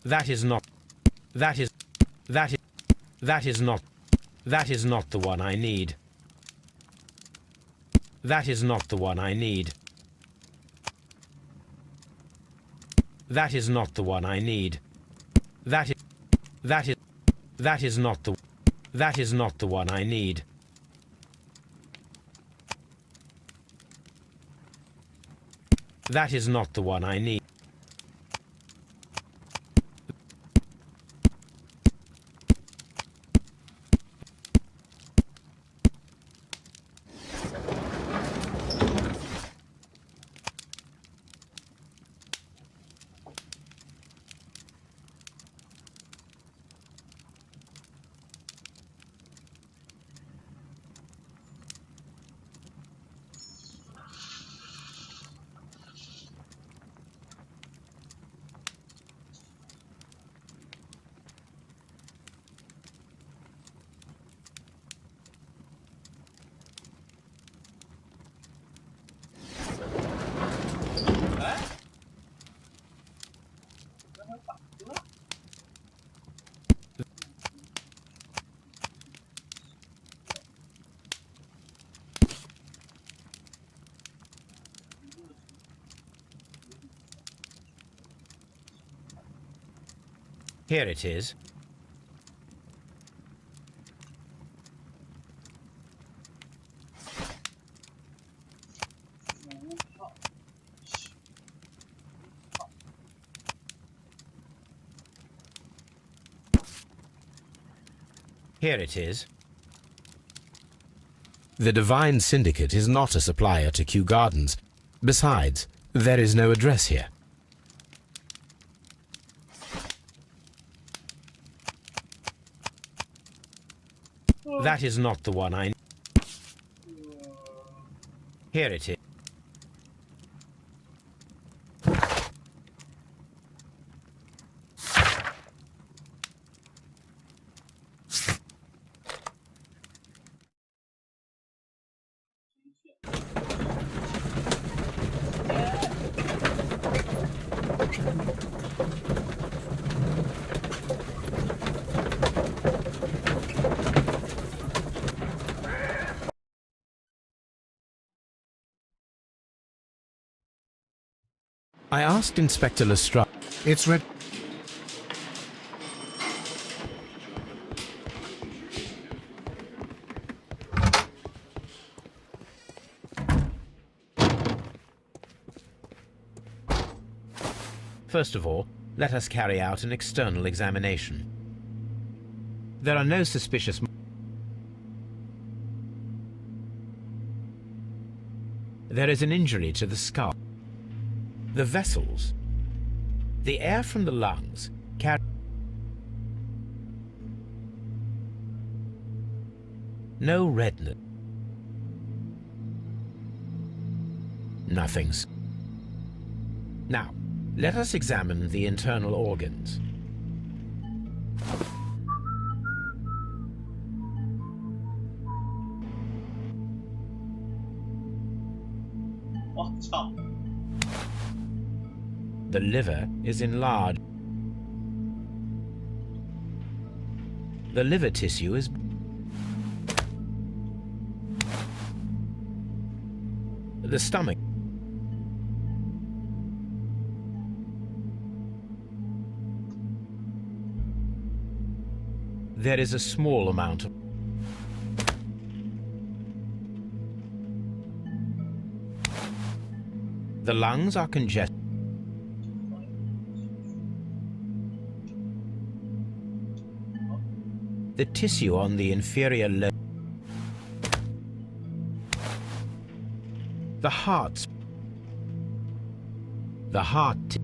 That is not the one I need. That is not the one I need. That is not the one I need. That is not the one I need. That is not the one I need. Here it is. Here it is. The Divine Syndicate is not a supplier to Kew Gardens. Besides, there is no address here. That is not the one I need. Here it is. I asked Inspector Lestrade. It's red. First of all, let us carry out an external examination. There are no suspicious... There is an injury to the skull. The vessels, the air from the lungs, carry... No redness. Nothing's... Now, let us examine the internal organs. The liver is enlarged. The liver tissue is... The stomach. There is a small amount of... The lungs are congested. The tissue on the inferior lobe. The heart. The heart.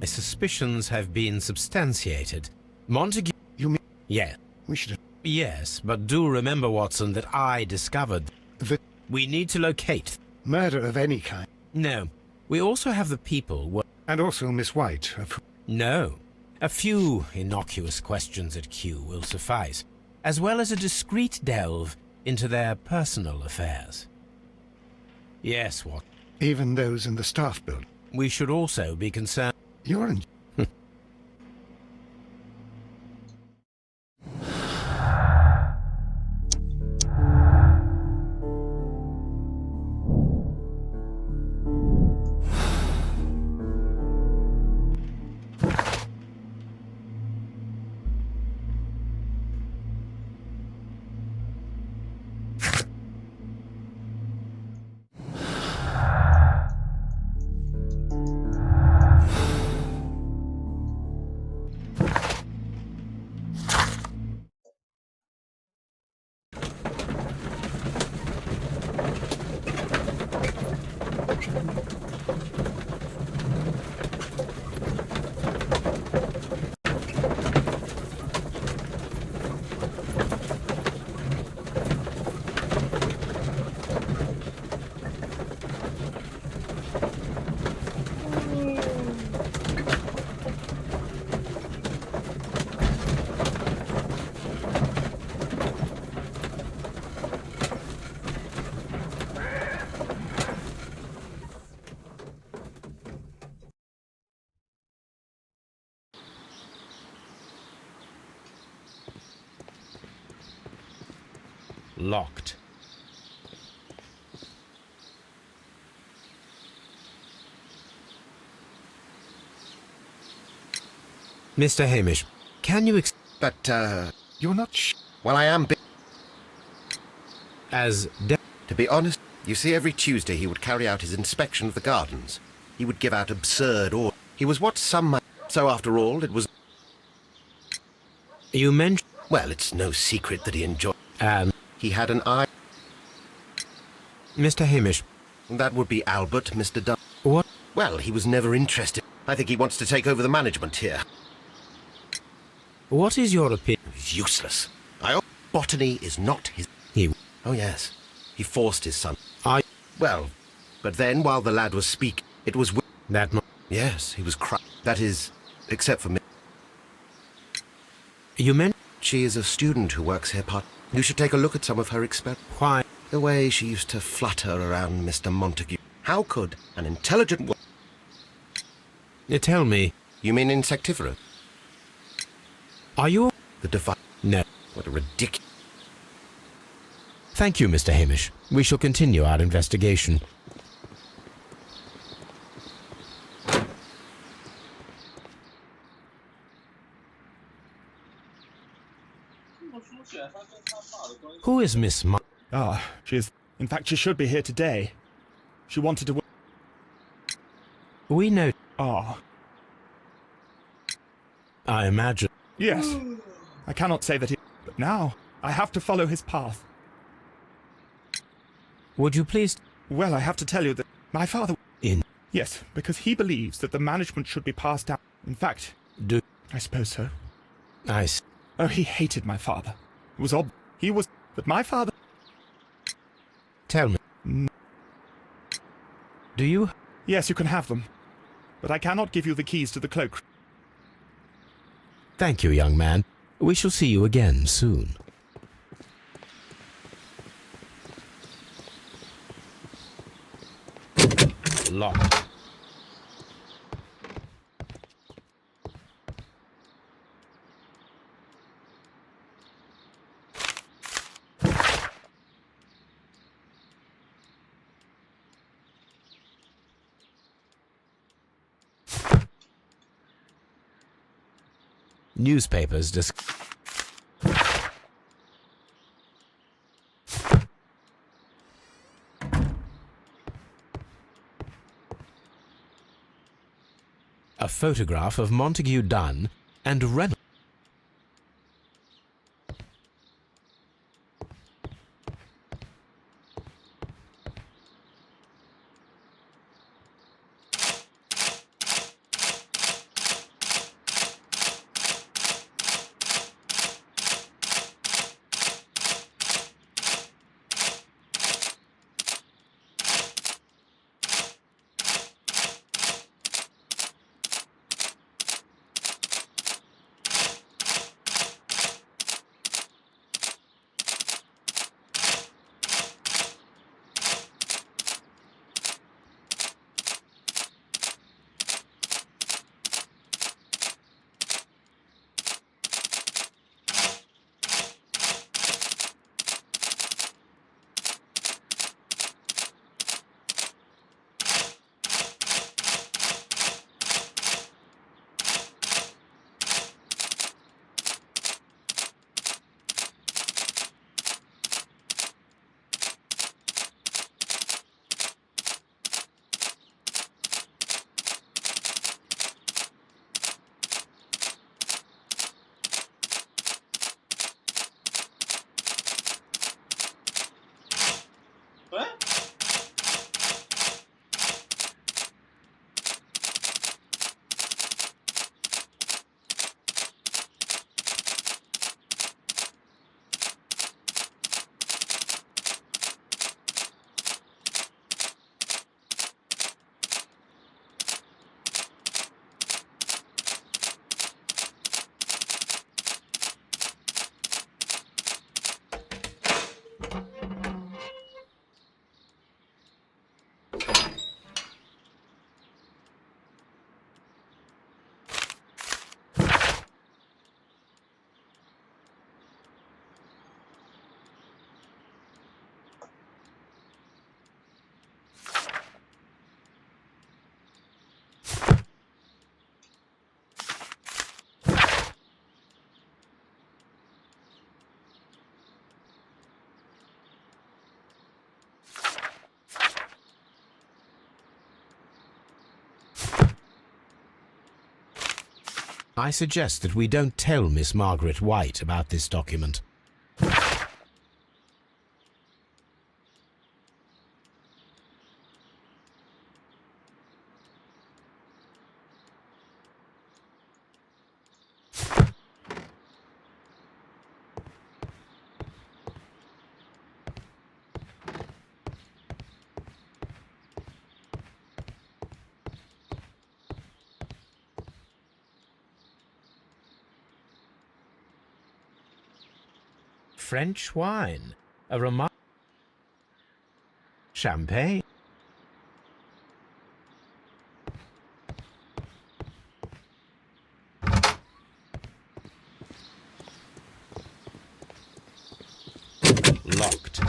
My suspicions have been substantiated. Montague... You mean... Yes. We should... Yes, but do remember, Watson, that I discovered... We need to locate... Murder of any kind. No. We also have the people... And also Miss White. No. A few innocuous questions at Kew will suffice, as well as a discreet delve into their personal affairs. Yes, what? Even those in the staff building. We should also be concerned... You're in... Locked. Mr. Hamish, can you But, You're not well, I am To be honest, you see, every Tuesday he would carry out his inspection of the gardens. He would give out absurd orders. He was what some might... So after all, it was... You mentioned... Well, it's no secret that he enjoyed... He had an eye... Mr. Hamish. That would be Albert, Mr. Dunn. What? Well, he was never interested. I think he wants to take over the management here. What is your opinion? He's useless. Botany is not his... He... Oh, yes. He forced his son. I... Well, but then, while the lad was speaking, it was... That... Yes, he was crying. That is, except for me. You meant... She is a student who works here part... You should take a look at some of her experiments. Why? The way she used to flutter around Mr. Montague. How could an intelligent woman... Tell me. You mean insectivorous? Are you... The device... No. What a ridiculous... Thank you, Mr. Hamish. We shall continue our investigation. Who is Miss she is... In fact, she should be here today. She wanted to... We know... I imagine... Yes. I cannot say that he... But now, I have to follow his path. Would you please... Well, I have to tell you that my father... In... Yes, because he believes that the management should be passed down. In fact... Do... I suppose so. I see. Oh, he hated my father. It was He was... But my father... Tell me. Do you... Yes, you can have them. But I cannot give you the keys to the cloak. Thank you, young man. We shall see you again soon. Locked. Newspapers a photograph of Montague Dunn and Reynolds. I suggest that we don't tell Miss Margaret White about this document. French wine, a remark. Champagne. Locked.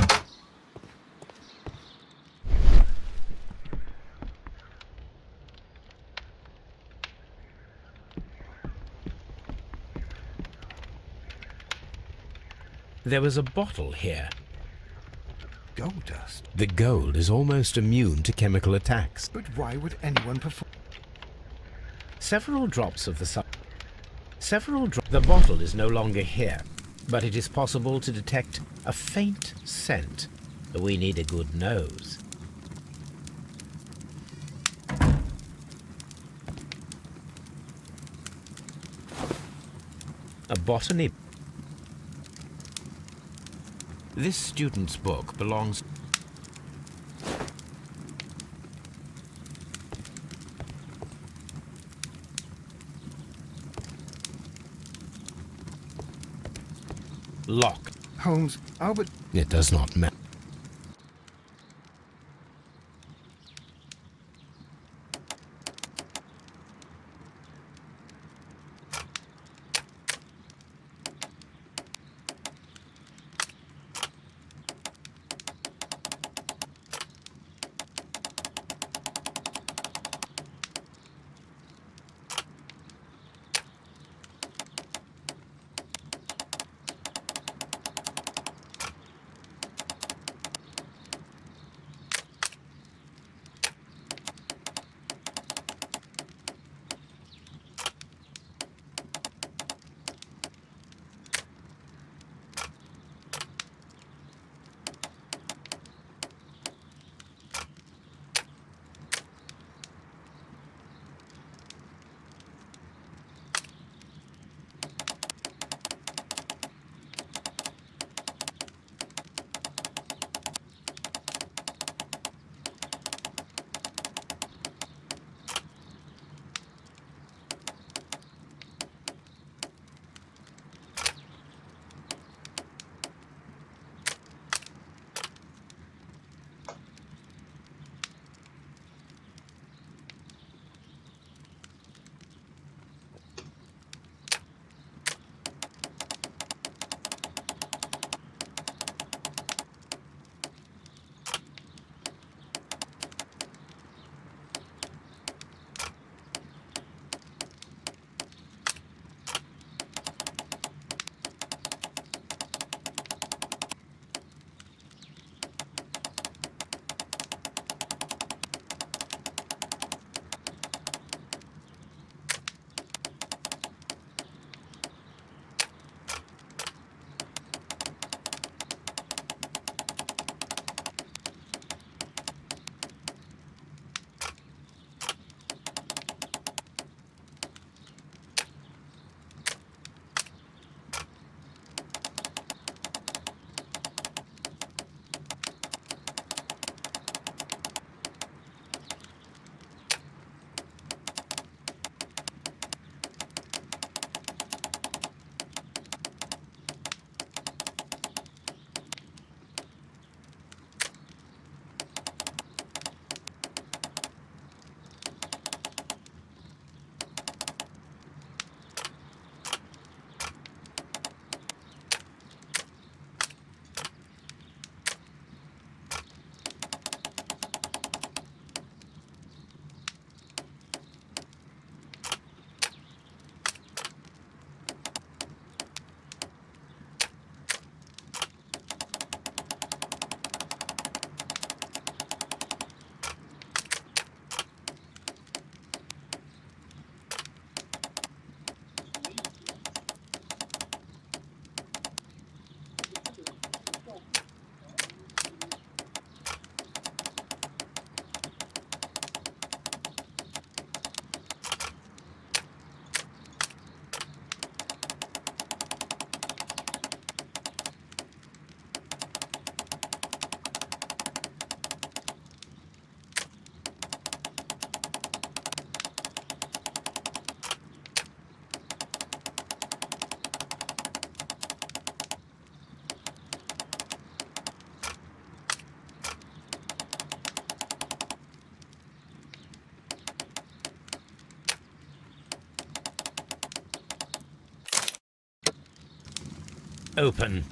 There was a bottle here. Gold dust? The gold is almost immune to chemical attacks. But why would anyone perform? Several drops of the The bottle is no longer here, but it is possible to detect a faint scent. We need a good nose. A botany. This student's book belongs. Locked. Holmes, Albert... It does not matter. open.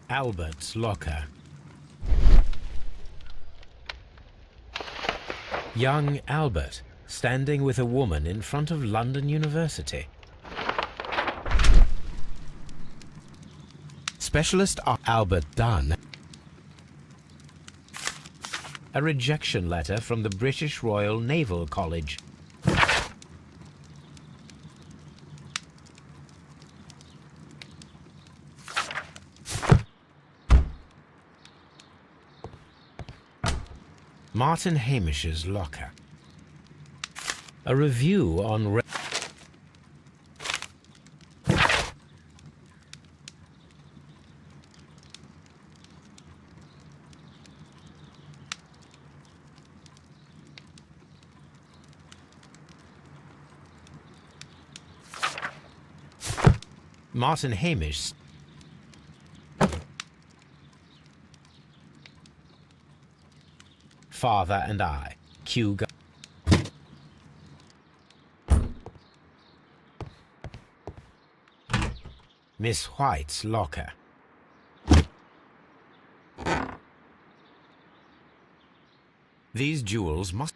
Albert's locker. Young Albert, standing with a woman in front of London University. Specialist Albert Dunn. A rejection letter from the British Royal Naval College. Martin Hamish's locker. A review on Martin Hamish. Father and I. Q. Miss White's locker. These jewels must...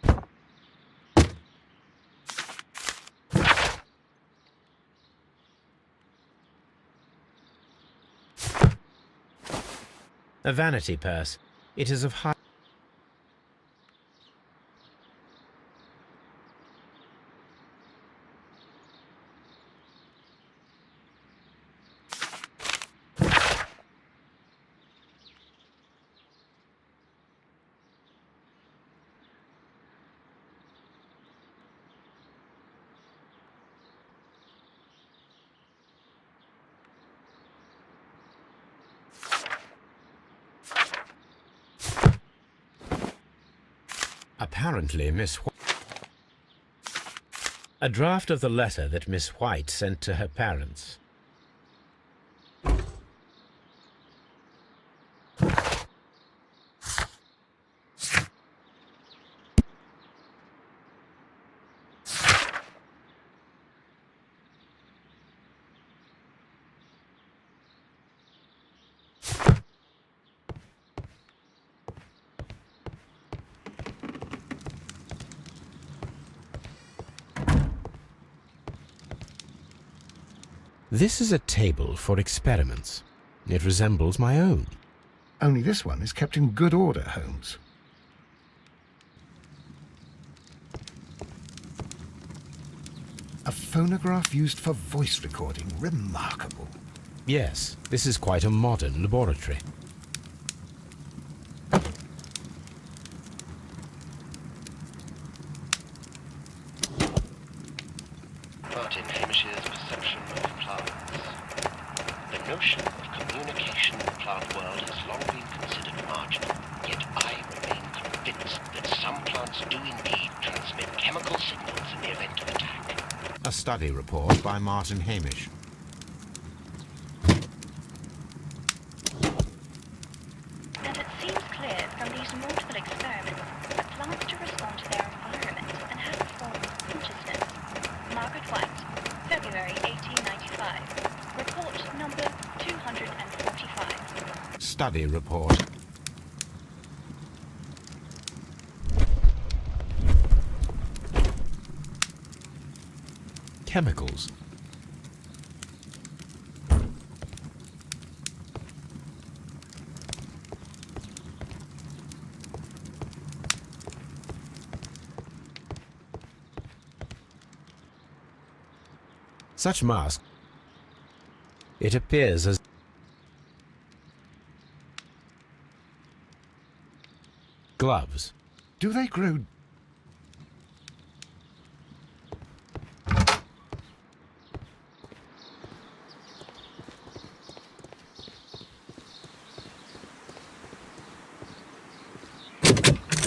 A vanity purse. It is of high... Apparently, Miss White... A draft of the letter that Miss White sent to her parents. This is a table for experiments. It resembles my own. Only this one is kept in good order, Holmes. A phonograph used for voice recording. Remarkable. Yes, this is quite a modern laboratory. Martin Hamish's perception of plants. The notion of communication in the plant world has long been considered marginal, yet I remain convinced that some plants do indeed transmit chemical signals in the event of attack. A study report by Martin Hamish. And it seems clear from these multiple experiments that plants do respond to their environment and have a form of consciousness. Margaret White, February 1895. Report number 245. Study report. Chemicals. Such masks, it appears as gloves. Do they grow...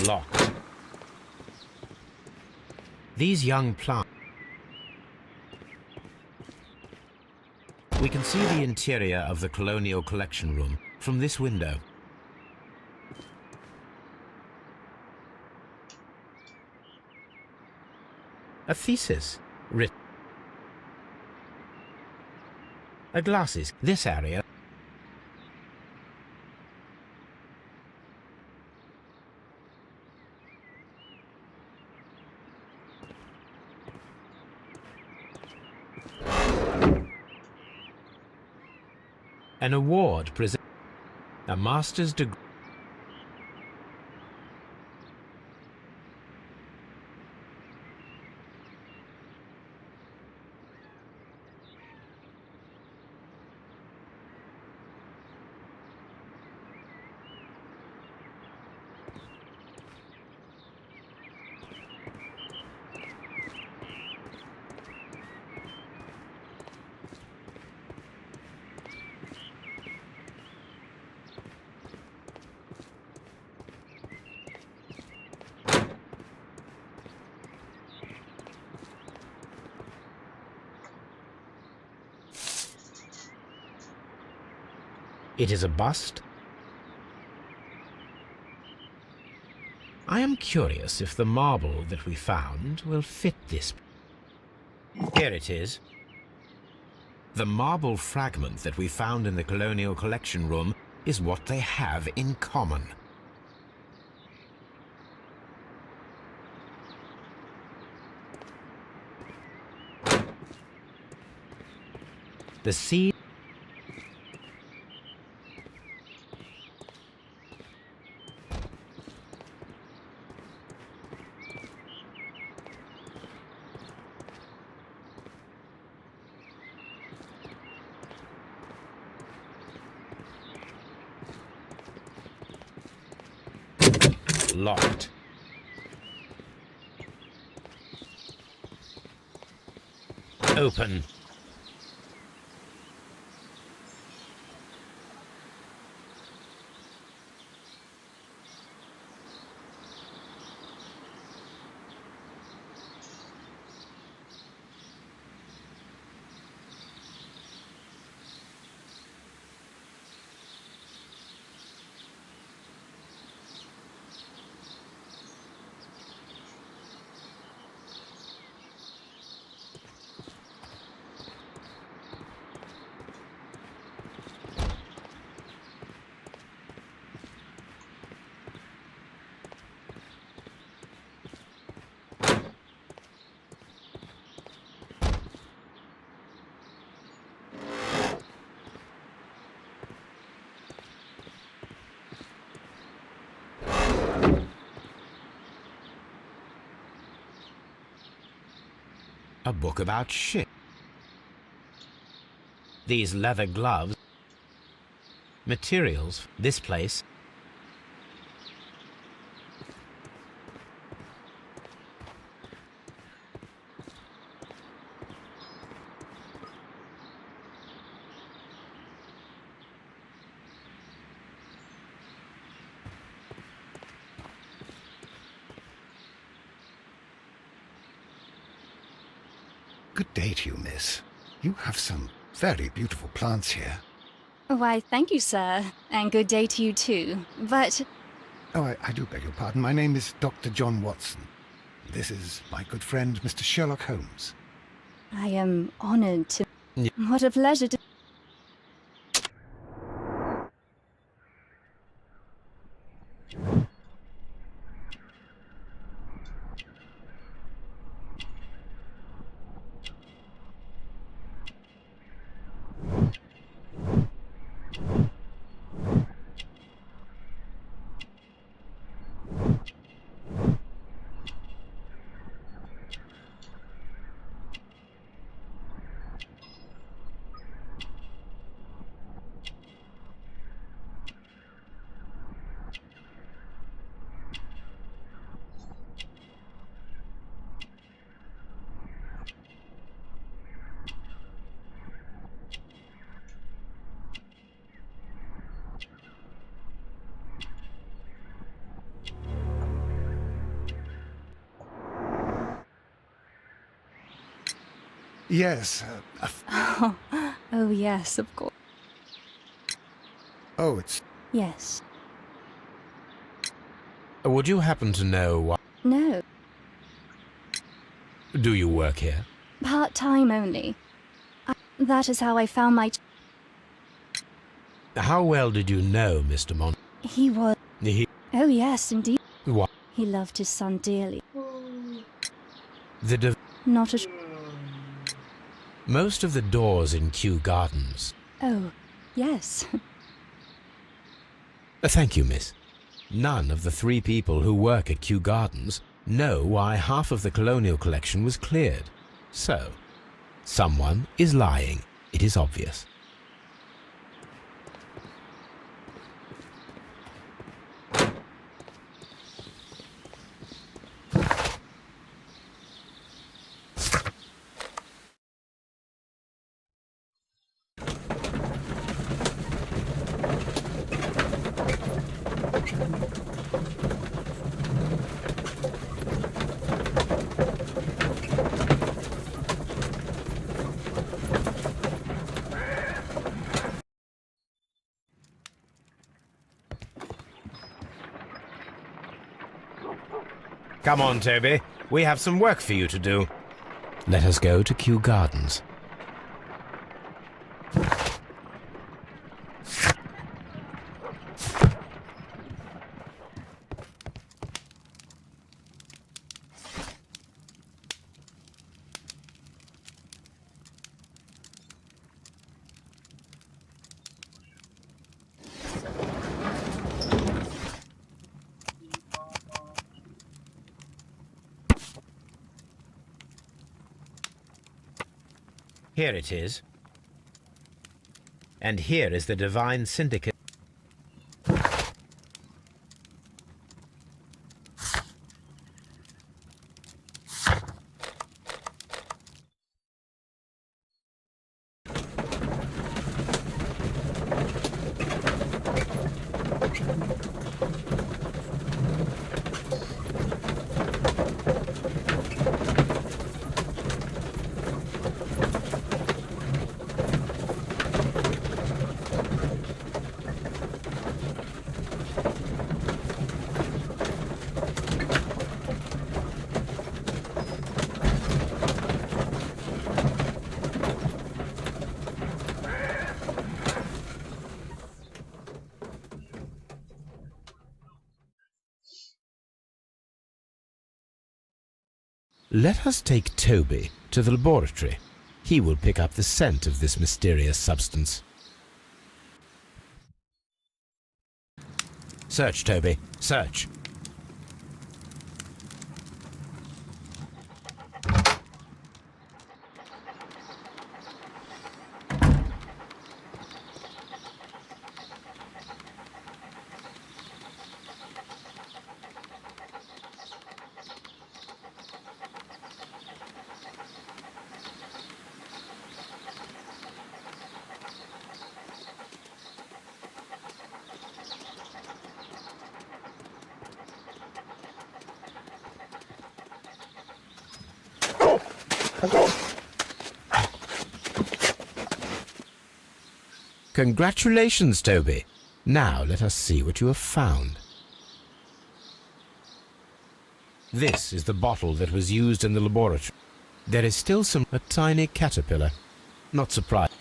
Locked. These young plants. We can see the interior of the Colonial Collection Room from this window. A thesis written. A glasses. This area. An award present. A master's degree. It is a bust. I am curious if the marble that we found will fit this. Here it is. The marble fragment that we found in the Colonial Collection Room is what they have in common. The seed. Locked. Open. A book about shit. These leather gloves. Materials. This place. Good day to you, miss. You have some very beautiful plants here. Why, thank you, sir. And good day to you, too. But... Oh, I do beg your pardon. My name is Dr. John Watson. This is my good friend, Mr. Sherlock Holmes. I am honored to... What a pleasure to... Yes. Oh, yes, of course. Oh, it's... Yes. Would you happen to know what... No. Do you work here? Part-time only. That is how I found my... How well did you know Mr. He was... Oh, yes, indeed. What? He loved his son dearly. Not a... Most of the doors in Kew Gardens... Oh, yes. Thank you, miss. None of the 3 people who work at Kew Gardens know why half of the colonial collection was cleared. So, someone is lying. It is obvious. Come on, Toby. We have some work for you to do. Let us go to Kew Gardens. Here it is. And here is the Divine Syndicate. Let us take Toby to the laboratory. He will pick up the scent of this mysterious substance. Search, Toby. Search. Congratulations, Toby. Now let us see what you have found. This is the bottle that was used in the laboratory. There is still a tiny caterpillar. Not surprised.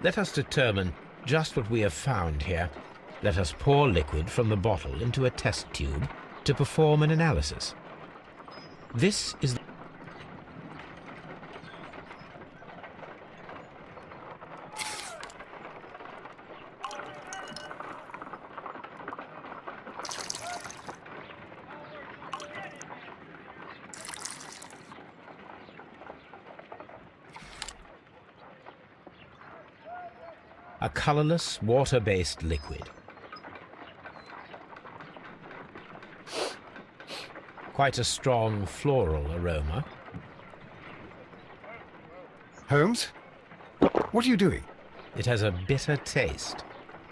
Let us determine just what we have found here. Let us pour liquid from the bottle into a test tube to perform an analysis. This is a colorless, water-based liquid. Quite a strong floral aroma. Holmes? What are you doing? It has a bitter taste.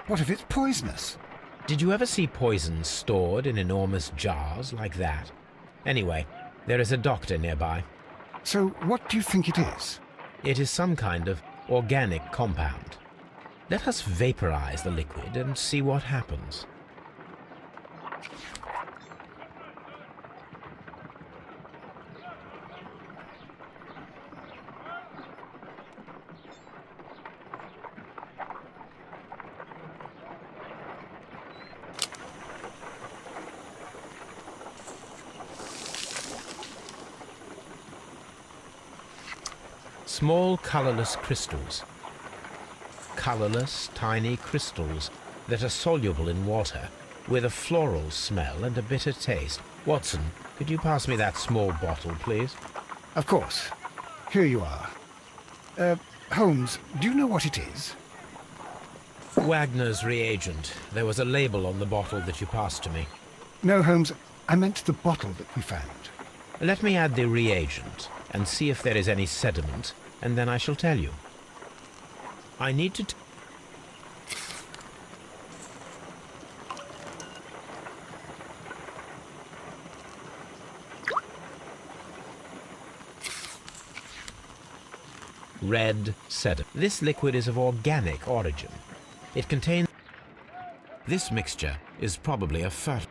What if it's poisonous? Did you ever see poison stored in enormous jars like that? Anyway, there is a doctor nearby. So what do you think it is? It is some kind of organic compound. Let us vaporize the liquid and see what happens. Small colorless crystals. Colorless, tiny crystals that are soluble in water, with a floral smell and a bitter taste. Watson, could you pass me that small bottle, please? Of course. Here you are. Holmes, do you know what it is? Wagner's reagent. There was a label on the bottle that you passed to me. No, Holmes, I meant the bottle that we found. Let me add the reagent and see if there is any sediment, and then I shall tell you. I need to... Red sediment. This liquid is of organic origin. It contains... This mixture is probably a fertilizer.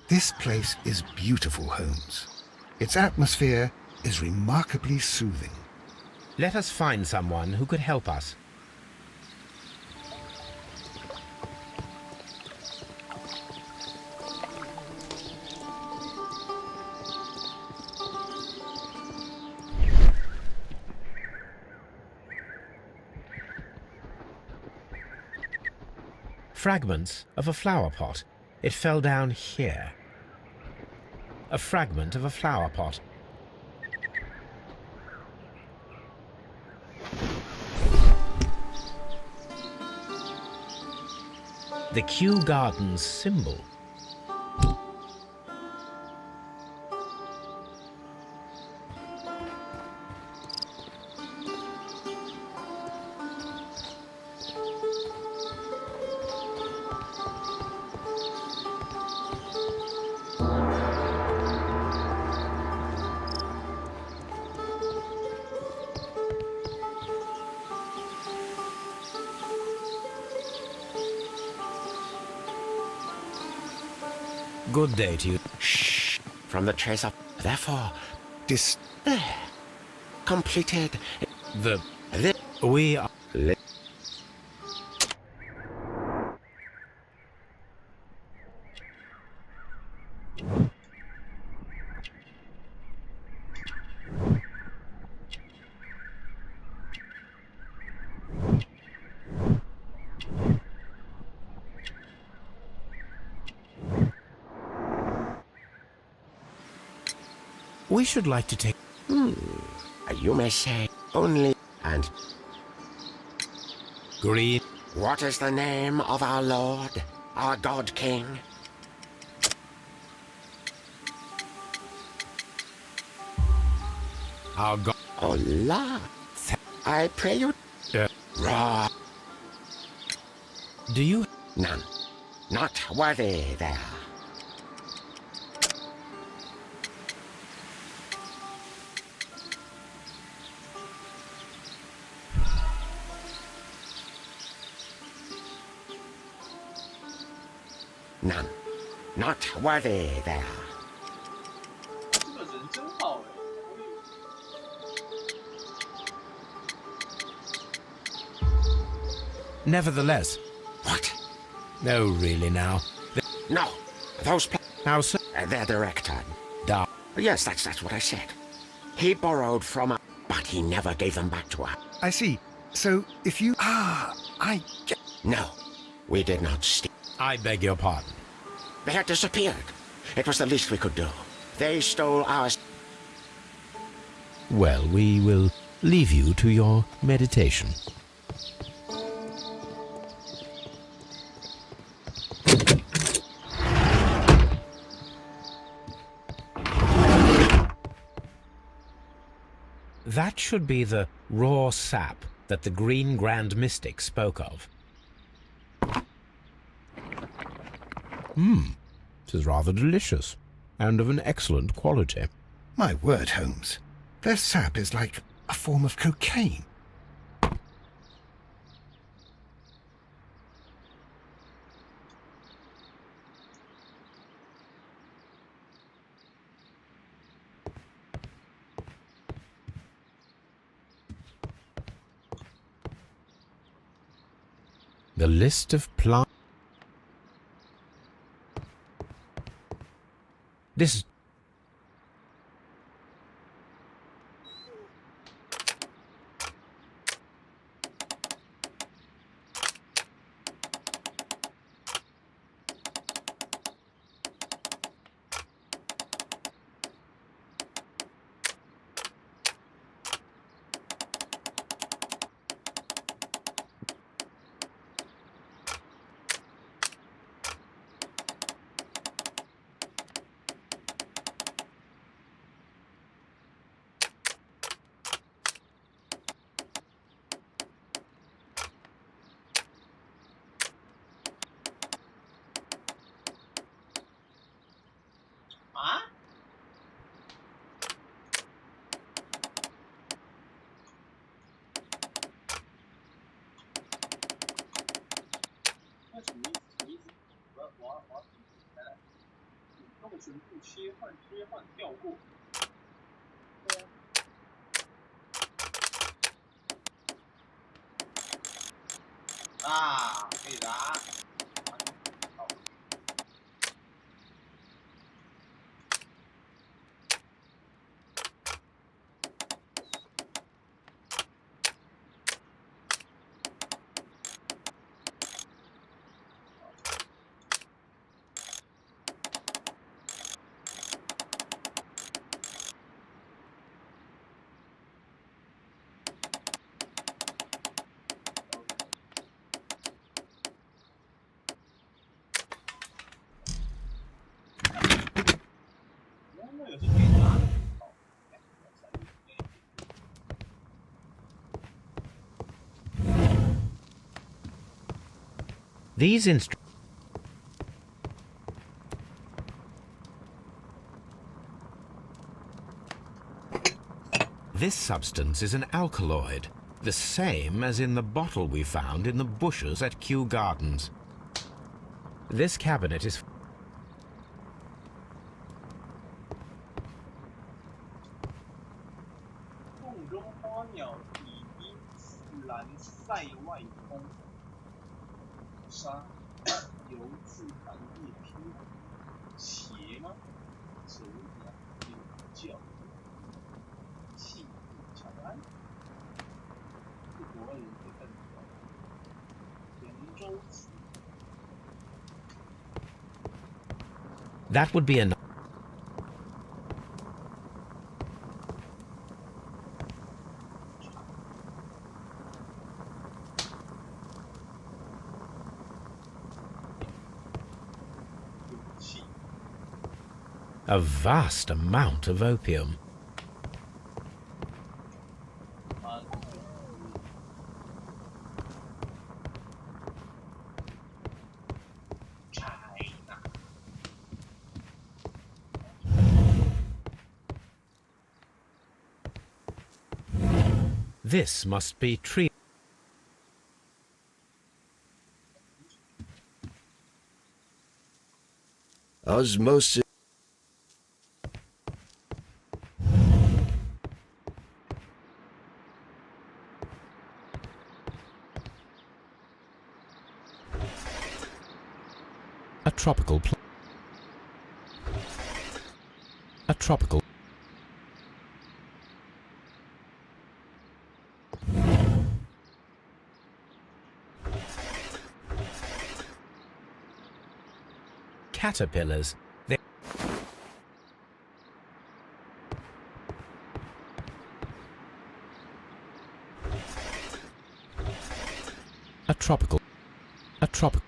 This place is beautiful, Holmes. Its atmosphere is remarkably soothing. Let us find someone who could help us. Fragments of a flower pot. It fell down here. A fragment of a flower pot. The Kew Gardens symbol. Good day to you. Shh! From the trace of... Therefore, Dis... there. Completed. We are... We should like to take... You may say only... And Green. what is the name of our Lord, our God King? Our God... Oh, la! I pray you... Raw. Do you... None. Not worthy there. None. Not worthy there. Nevertheless... What? No, really now. No. Those Now, sir... their director. Da... Yes, that's what I said. He borrowed from us, but he never gave them back to us. I see. So, if you... I get... No. We did not steal. I beg your pardon. They had disappeared. It was the least we could do. They stole ours. Well, we will leave you to your meditation. That should be the raw sap that the Green Grand Mystic spoke of. It is rather delicious, and of an excellent quality. My word, Holmes. Their sap is like a form of cocaine. The list of plants... This... 他们全部切换、跳过。啊，可以的啊。These This substance is an alkaloid, the same as in the bottle we found in the bushes at Kew Gardens. This cabinet is... 梦中花鸟已因自然塞外风，沙由自繁叶飘，邪吗？折阳有教，气不长安，不国人会更多。扬州词。That would be enough. A vast amount of opium. This must be tree. Osmosis. A tropical plant. A tropical. Caterpillars. They... A tropical. A tropical.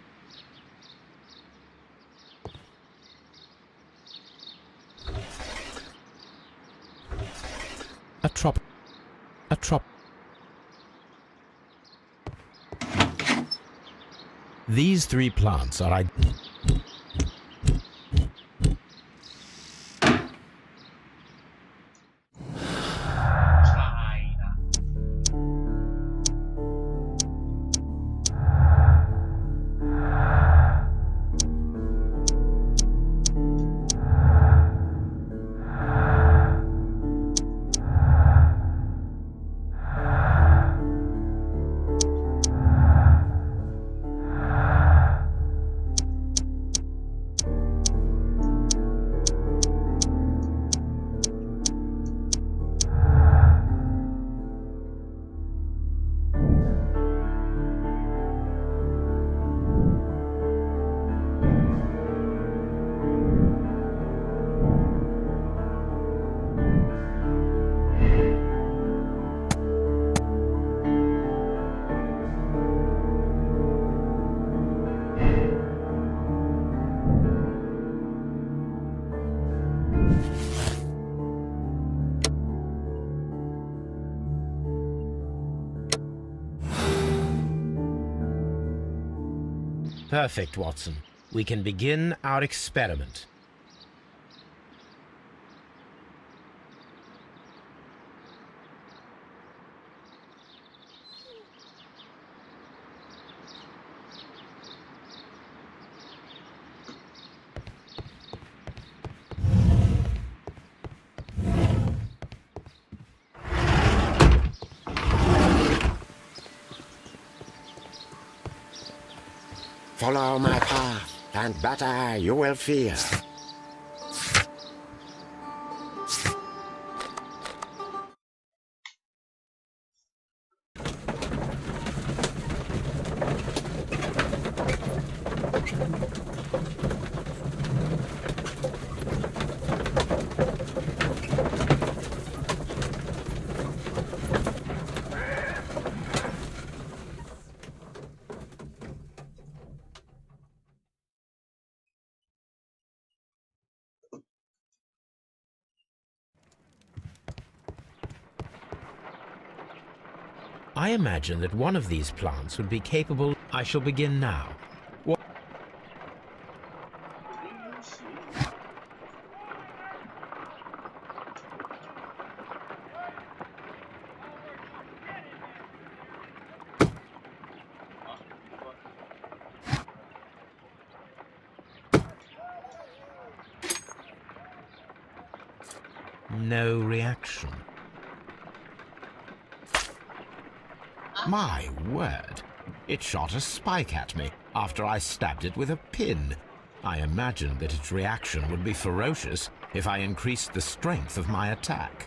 A trop. A trop. These three plants are perfect, Watson. We can begin our experiment. Follow my path, and better you will fear. I imagine that one of these plants would be capable. I shall begin now. What? No reaction. My word! It shot a spike at me after I stabbed it with a pin. I imagined that its reaction would be ferocious if I increased the strength of my attack.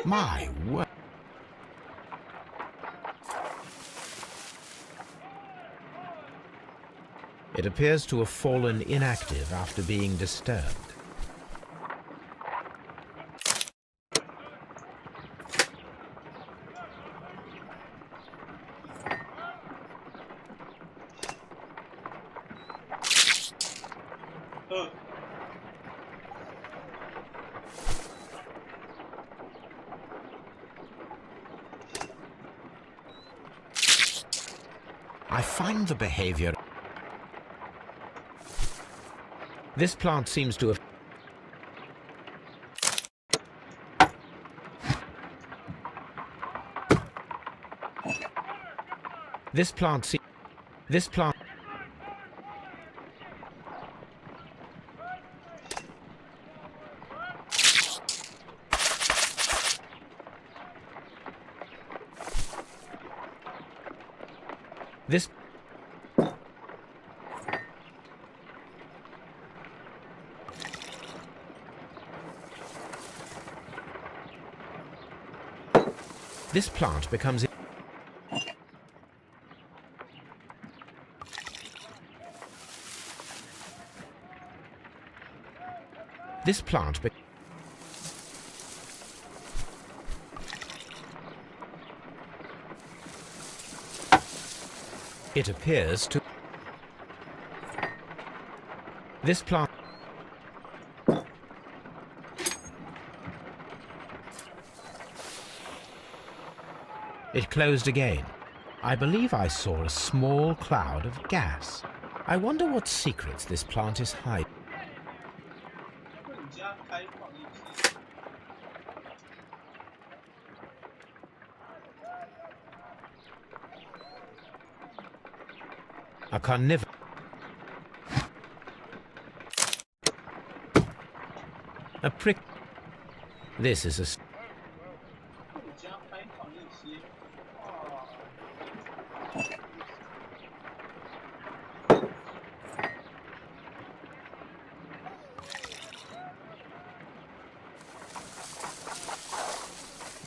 My word! It appears to have fallen inactive after being disturbed. I find the behavior. This plant seems to have. This plant. This plant. This. This plant becomes. This plant. It appears to. This plant. It closed again. I believe I saw a small cloud of gas. I wonder what secrets this plant is hiding. A carnivore. A prick. This is a.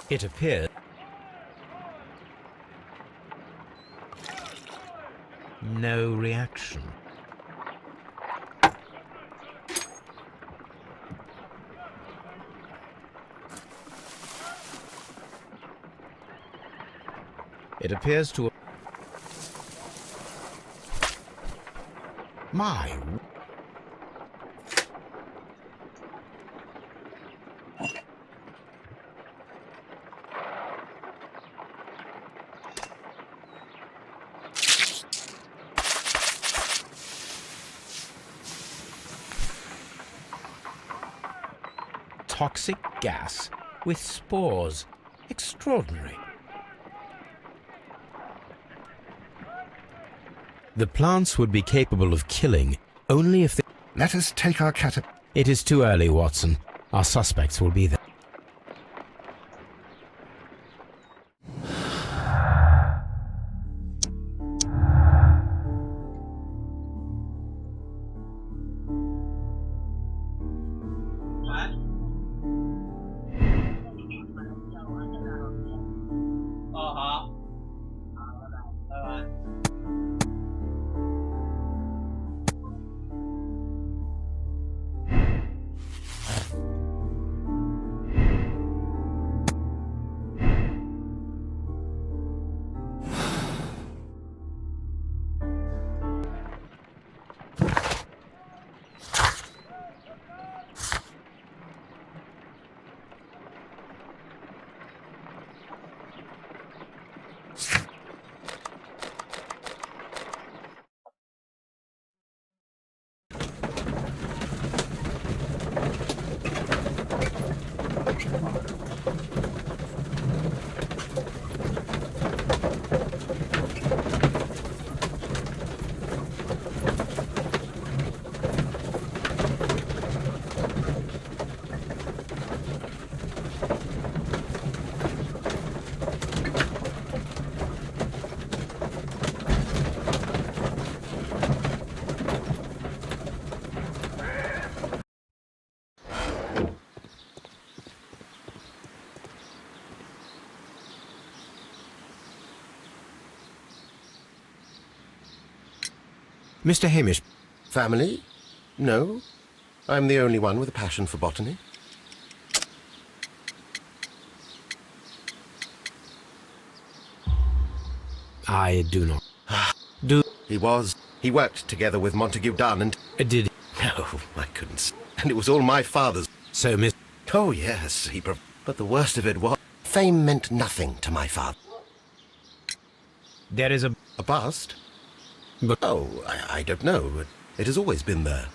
It appears. No reaction. It appears to. My. Toxic gas with spores. Extraordinary. The plants would be capable of killing only if they... Let us take our It is too early, Watson. Our suspects will be there. 好，拜拜。Mr. Hamish, Family? No. I'm the only one with a passion for botany. I do not. He worked together with Montague Dunn and... Did... No, I couldn't. And it was all my father's. So, Miss... Oh, yes, but the worst of it was... Fame meant nothing to my father. There is a... A bust? But... Oh, I don't know, but it has always been there.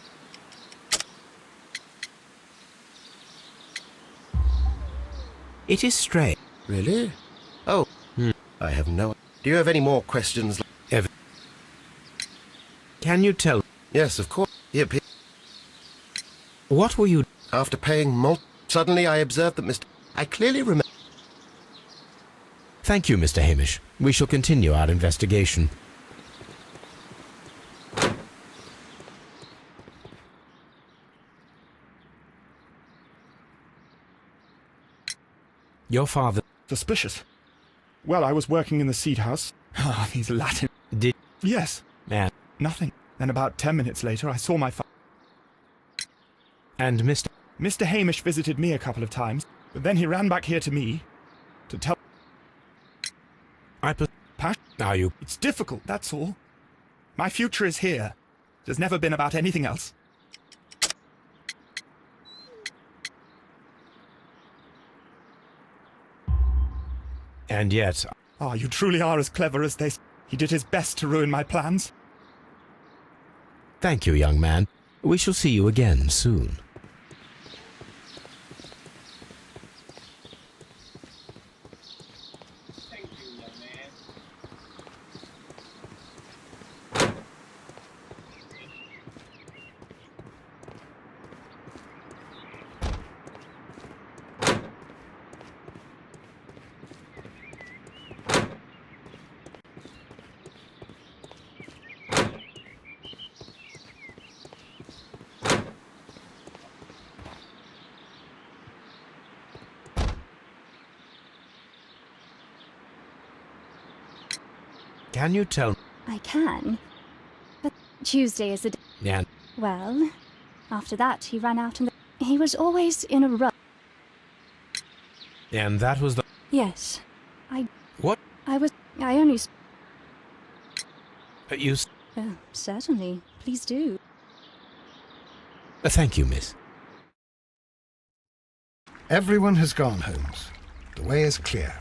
It is strange. Really? Oh, I have no... Do you have any more questions? Can you tell... Yes, of course. Yep. What were you... After paying suddenly I observed that Mr... I clearly remember... Thank you, Mr. Hamish. We shall continue our investigation. Your father... Suspicious. Well, I was working in the seed house. Ah, these Latin... Did... Yes. And... Nothing. Then about 10 minutes later, I saw my And Mr... Mr. Hamish visited me a couple of times, but then he ran back here to me to tell... Are you... It's difficult, that's all. My future is here. It has never been about anything else. And yet... Ah, you truly are as clever as they... He did his best to ruin my plans. Thank you, young man. We shall see you again soon. Thank you, young man. Can you tell... I can. But Tuesday is the day. Yeah. Well, after that, he ran out and he was always in a rush. And that was the... Yes. What? I only... You... Oh, certainly. Please do. Thank you, miss. Everyone has gone, Holmes. The way is clear.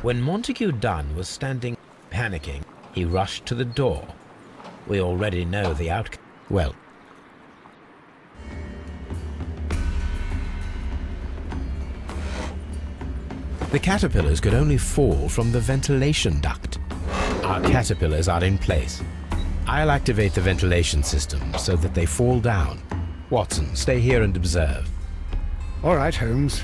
When Montague Dunn was standing panicking, he rushed to the door. We already know the outcome. Well, the caterpillars could only fall from the ventilation duct. Our caterpillars are in place. I'll activate the ventilation system so that they fall down. Watson, stay here and observe. All right, Holmes.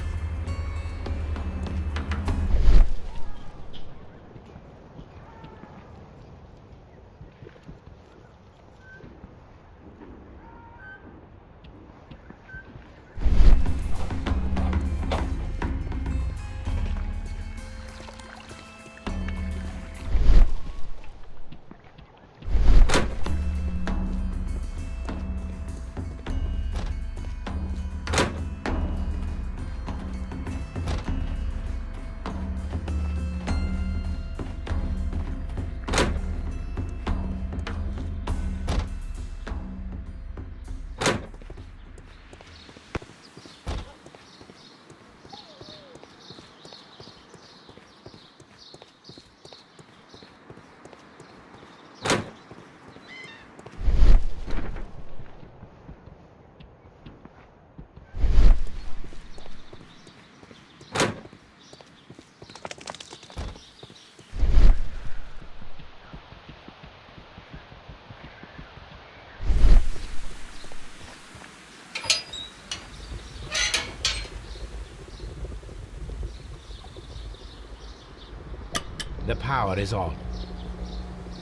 The power is on.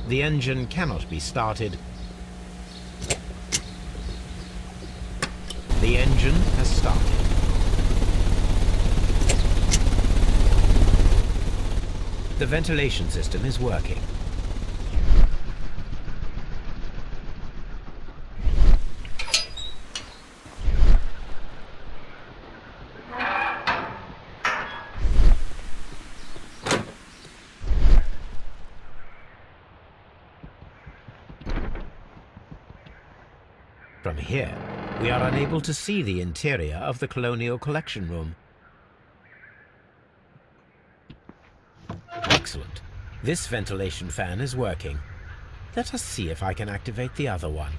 The engine cannot be started. The engine has started. The ventilation system is working. From here, we are unable to see the interior of the Colonial Collection Room. Excellent. This ventilation fan is working. Let us see if I can activate the other one.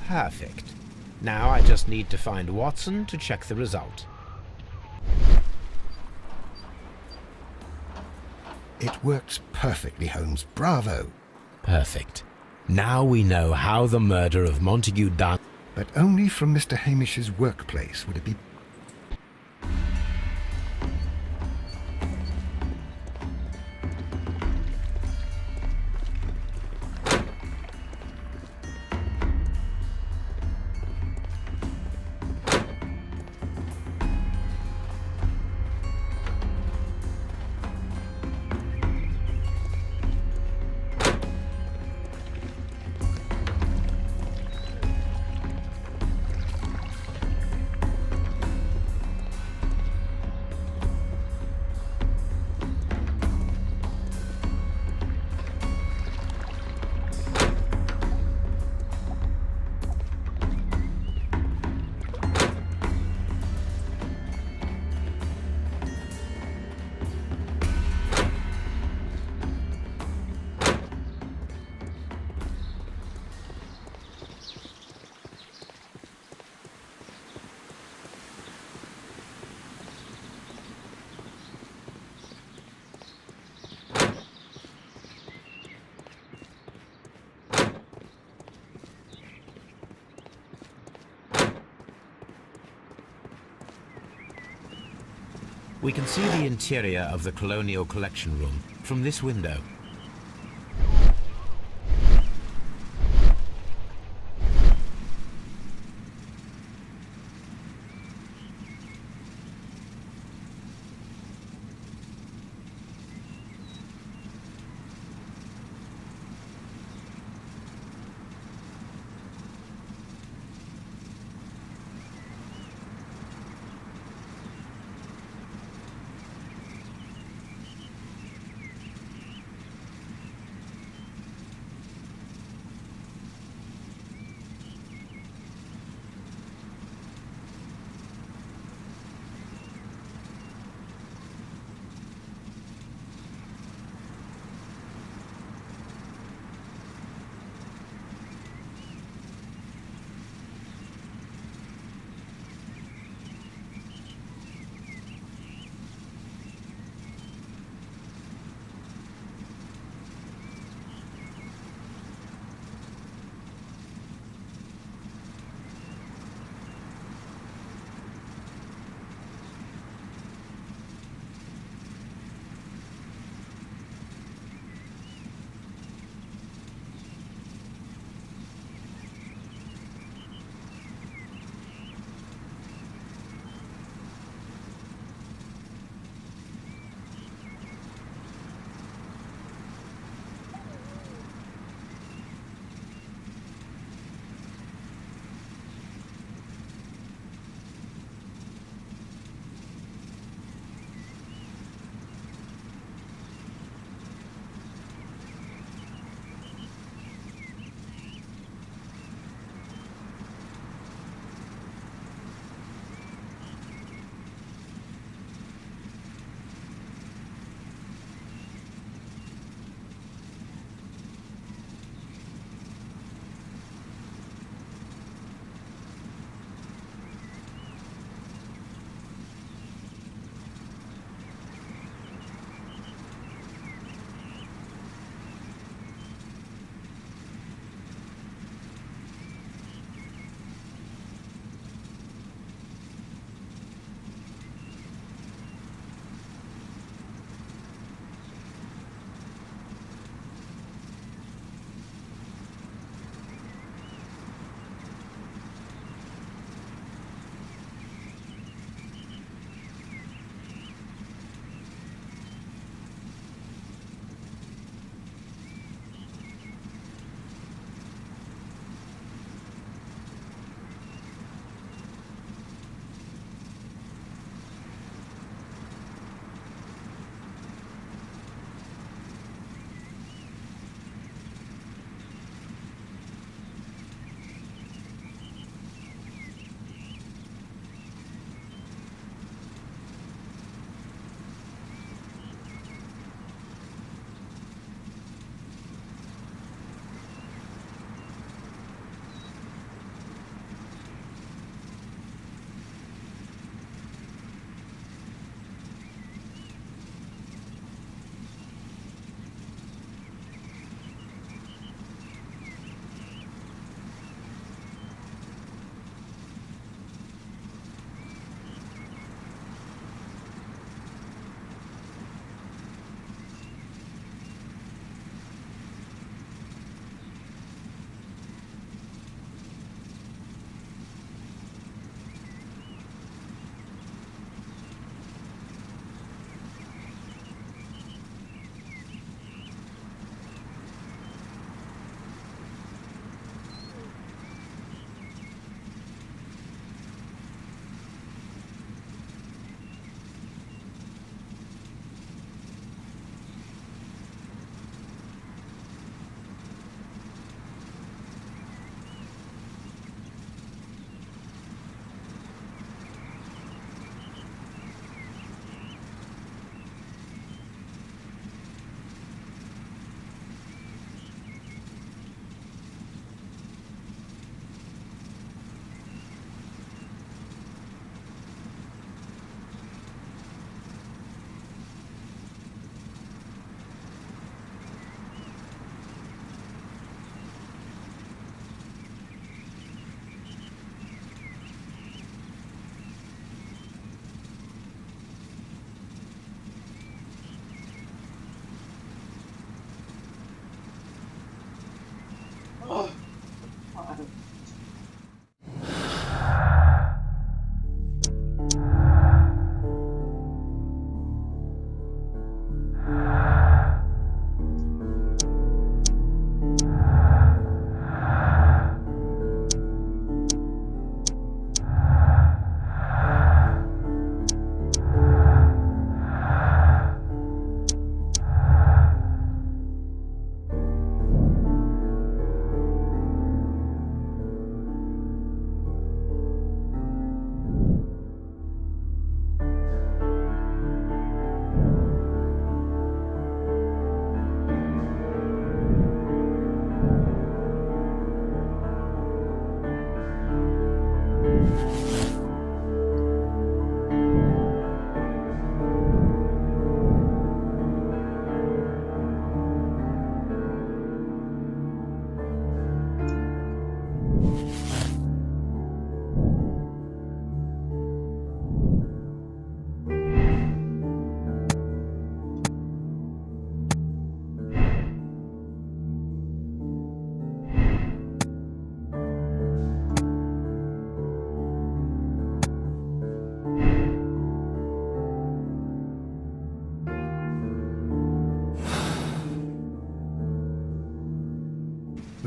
Perfect. Now I just need to find Watson to check the result. It works perfectly, Holmes. Bravo. Perfect. Now we know how the murder of Montague Dunn... But only from Mr. Hamish's workplace would it be... We can see the interior of the Colonial Collection Room from this window.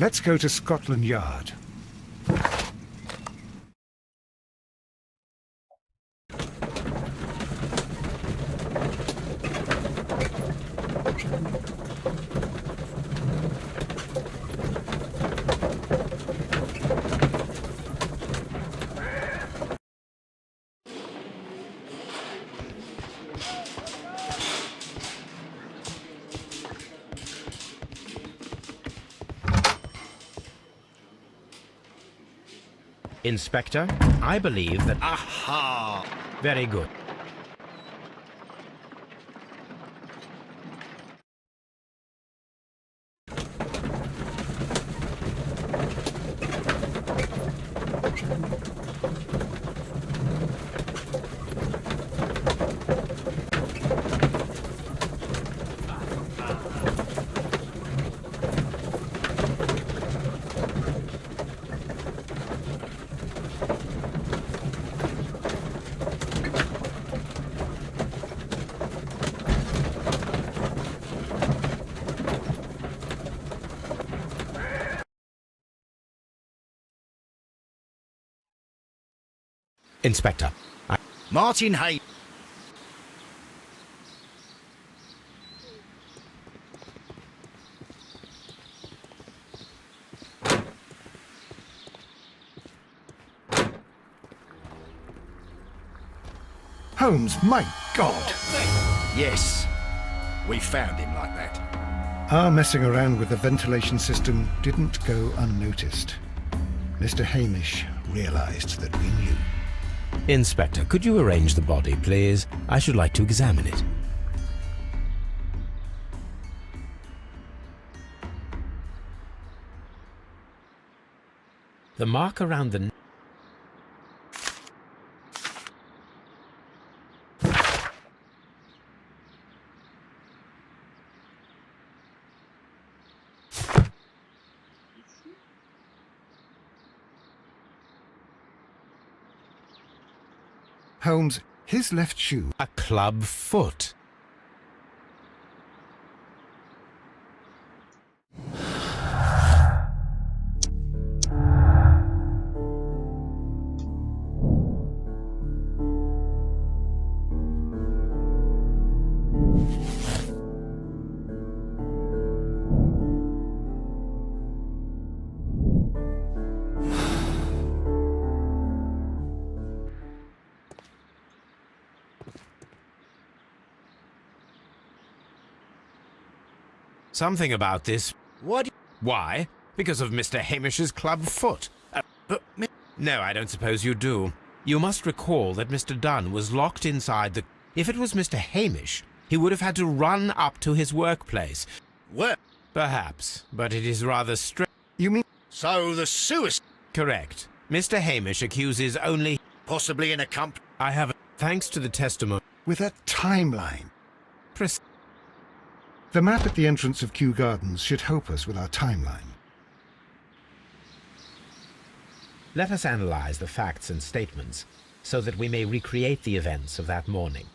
Let's go to Scotland Yard. Inspector, I believe that... Aha! Very good. Inspector, Martin Hay. Holmes, my God! Yes. We found him like that. Our messing around with the ventilation system didn't go unnoticed. Mr. Hamish realized that we knew. Inspector, could you arrange the body, please? I should like to examine it. The mark around the... Holmes, his left shoe. A club foot. Something about this. What? Why? Because of Mr. Hamish's club foot. But... No, I don't suppose you do. You must recall that Mr. Dunn was locked inside the... If it was Mr. Hamish, he would have had to run up to his workplace. What? Perhaps, but it is rather strange. You mean? So the suicide... Correct. Mr. Hamish accuses only... Possibly in a company... I have... Thanks to the testimony... With a timeline. Pres- The map at the entrance of Kew Gardens should help us with our timeline. Let us analyze the facts and statements so that we may recreate the events of that morning.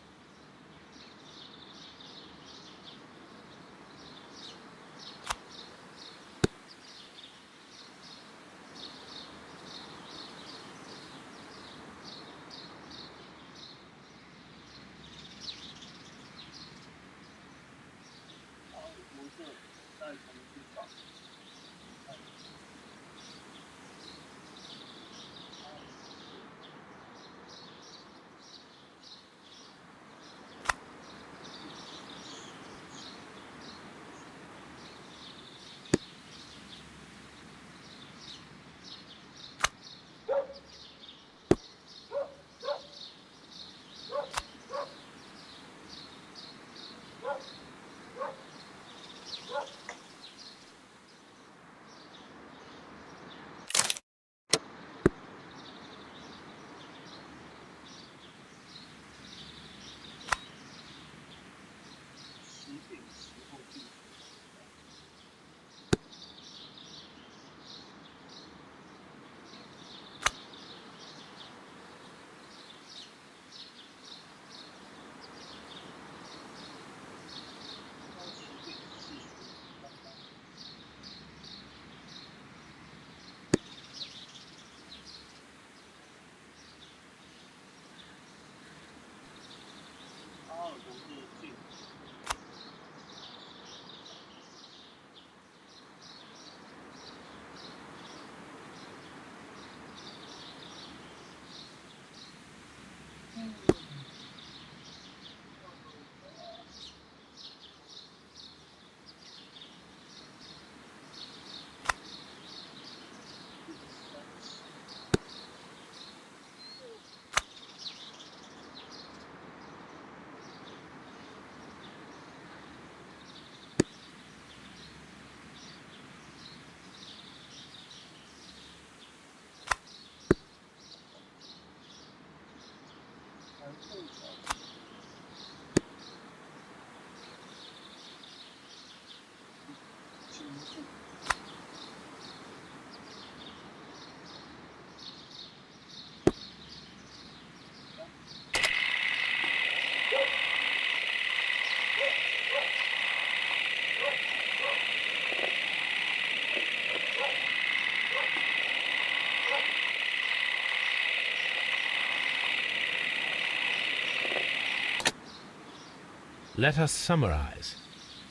Let us summarize.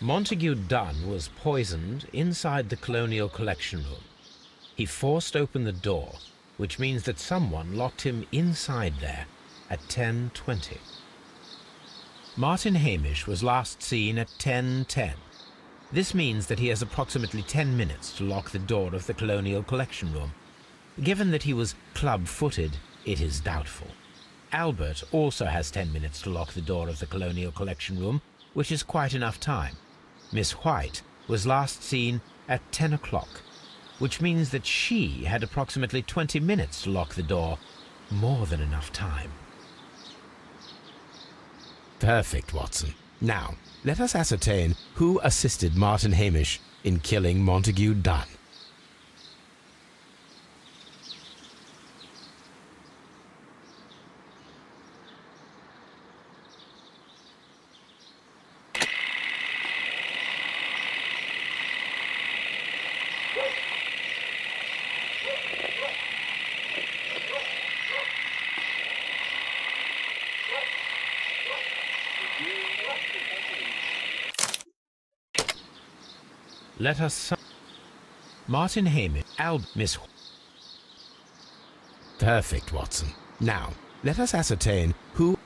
Montague Dunn was poisoned inside the Colonial Collection Room. He forced open the door, which means that someone locked him inside there at 10:20. Martin Hamish was last seen at 10:10. This means that he has approximately 10 minutes to lock the door of the Colonial Collection Room. Given that he was club-footed, it is doubtful. Albert also has 10 minutes to lock the door of the Colonial Collection Room, which is quite enough time. Miss White was last seen at 10 o'clock, which means that she had approximately 20 minutes to lock the door. More than enough time. Perfect, Watson. Now, let us ascertain who assisted Martin Hamish in killing Montague Dunn. Let us Martin Hamish, Miss. Perfect, Watson. Now, let us ascertain who.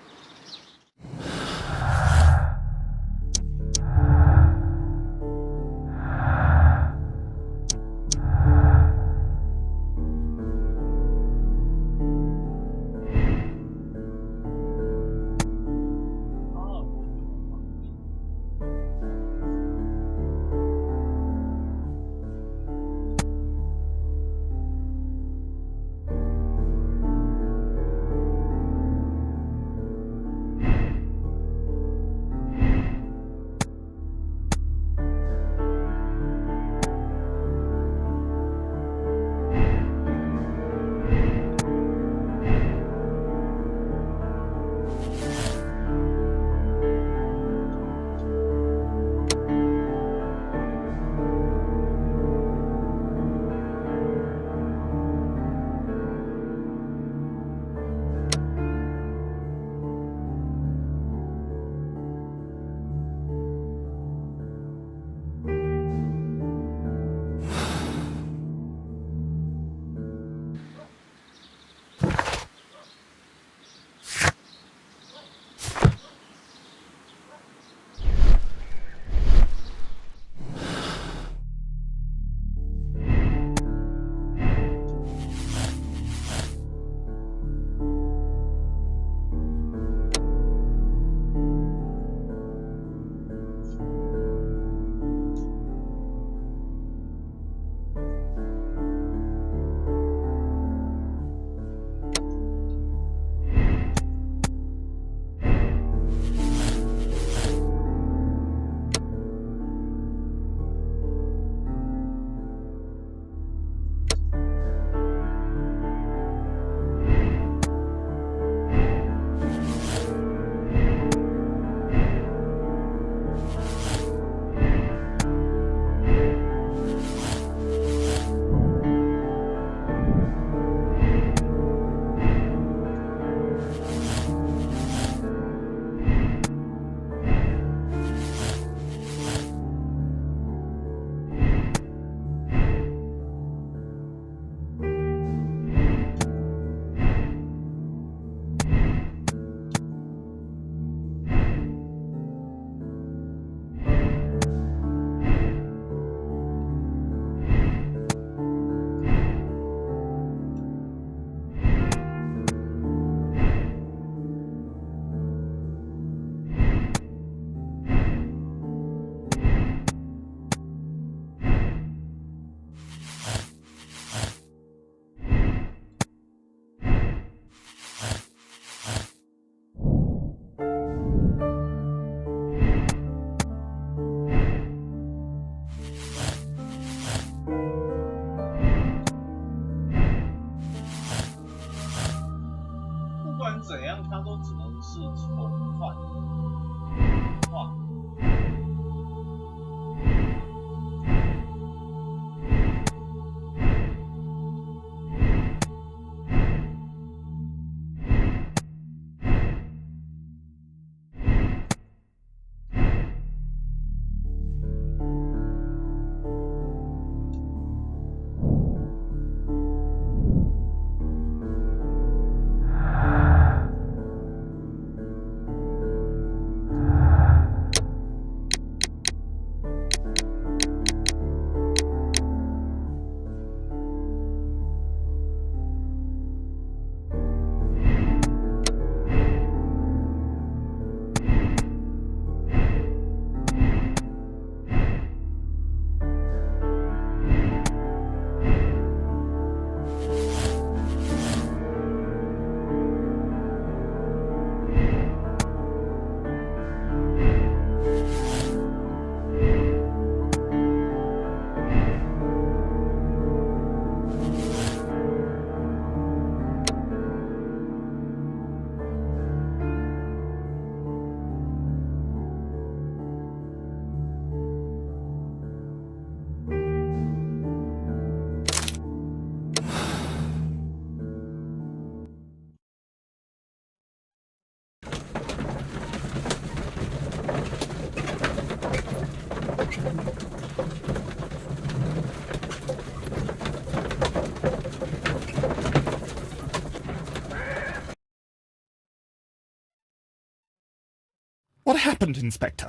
What happened, Inspector?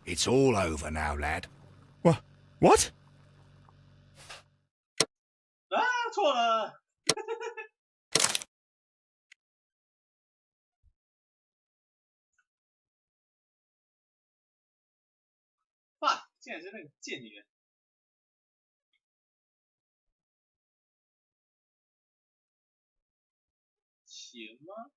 It's all over now, lad. What? 啊，错了。哇，竟然是那个贱女人。钱吗？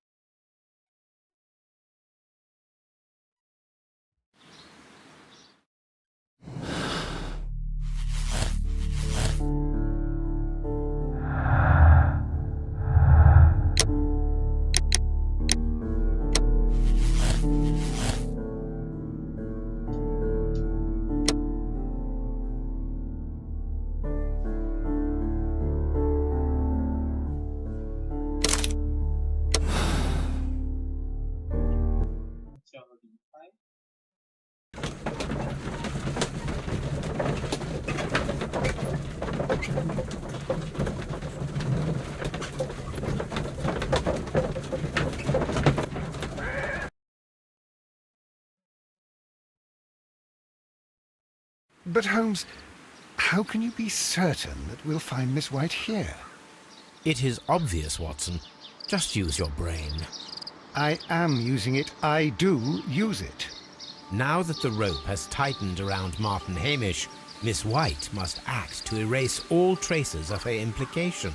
叫离开。But Holmes, how can you be certain that we'll find Miss White here? It is obvious, Watson. Just use your brain. I am using it. I do use it. Now that the rope has tightened around Martin Hamish, Miss White must act to erase all traces of her implication.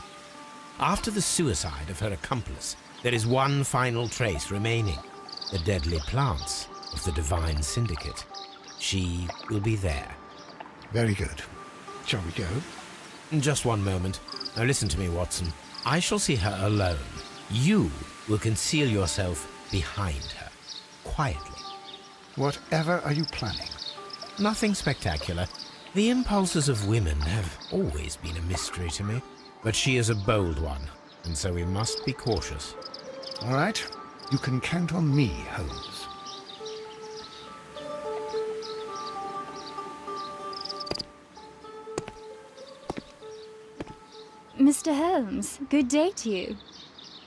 After the suicide of her accomplice, there is one final trace remaining: the deadly plants of the Divine Syndicate. She will be there. Very good. Shall we go? Just one moment. Now listen to me, Watson. I shall see her alone. You will conceal yourself behind her, quietly. Whatever are you planning? Nothing spectacular. The impulses of women have always been a mystery to me, but she is a bold one, and so we must be cautious. All right. You can count on me, Holmes. Mr. Holmes, good day to you.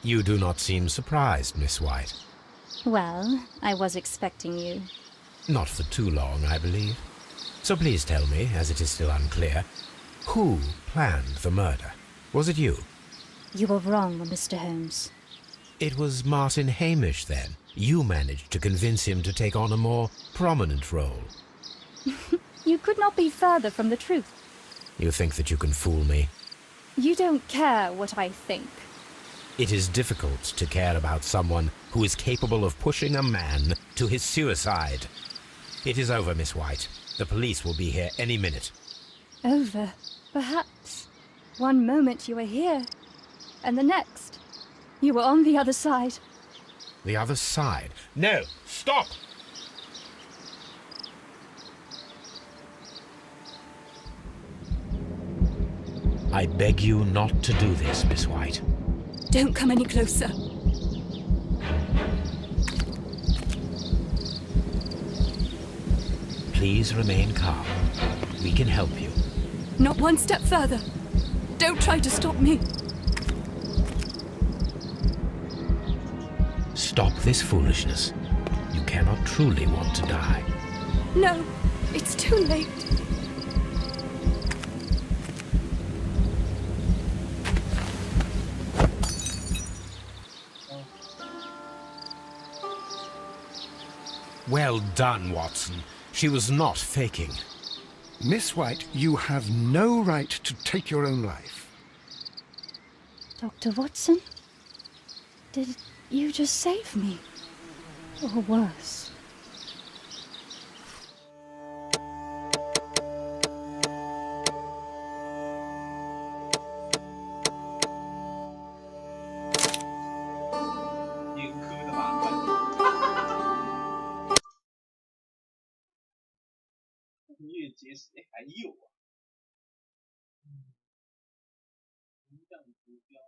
You do not seem surprised, Miss White. Well, I was expecting you. Not for too long, I believe. So please tell me, as it is still unclear, who planned the murder? Was it you? You were wrong, Mr. Holmes. It was Martin Hamish, then. You managed to convince him to take on a more prominent role. You could not be further from the truth. You think that you can fool me? You don't care what I think. It is difficult to care about someone who is capable of pushing a man to his suicide. It is over, Miss White. The police will be here any minute. Over, perhaps. One moment you were here, and the next, you were on the other side. The other side? No! Stop! I beg you not to do this, Miss White. Don't come any closer. Please remain calm. We can help you. Not one step further. Don't try to stop me. Stop this foolishness. You cannot truly want to die. No, it's too late. Well done, Watson. She was not faking. Miss White, you have no right to take your own life. Dr. Watson? Did you just save me? Or worse?还有啊，同样图标。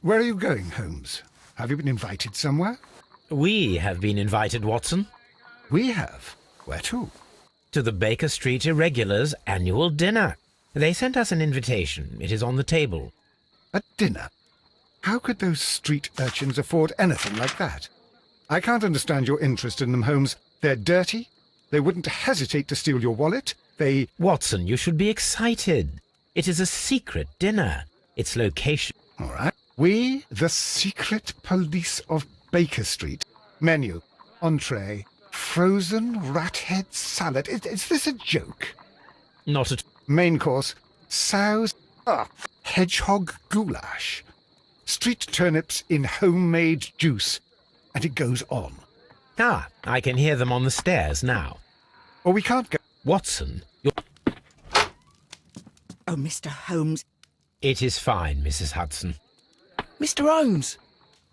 Where are you going, Holmes? Have you been invited somewhere? We have been invited, Watson. We have? Where to? To the Baker Street Irregulars' annual dinner. They sent us an invitation. It is on the table. A dinner? How could those street urchins afford anything like that? I can't understand your interest in them, Holmes. They're dirty. They wouldn't hesitate to steal your wallet. They... Watson, you should be excited. It is a secret dinner. Its location... All right. We, the secret police of Baker Street. Menu. Entree. Frozen rat head salad. Is this a joke? Not at... Main course. Sows... hedgehog goulash. Street turnips in homemade juice. And it goes on. Ah, I can hear them on the stairs now. Or we can't go... Watson, you're... Oh, Mr. Holmes. It is fine, Mrs. Hudson. Mr. Holmes.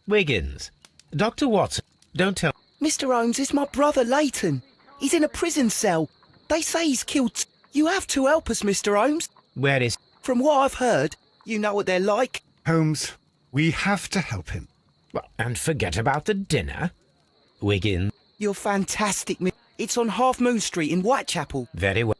Wiggins. Dr. Watson, don't tell... Mr. Holmes is my brother, Leighton. He's in a prison cell. They say he's killed... You have to help us, Mr. Holmes. Where is... From what I've heard, you know what they're like. Holmes, we have to help him. Well, and forget about the dinner? Wiggins. You're fantastic, It's on Half Moon Street in Whitechapel. Very well.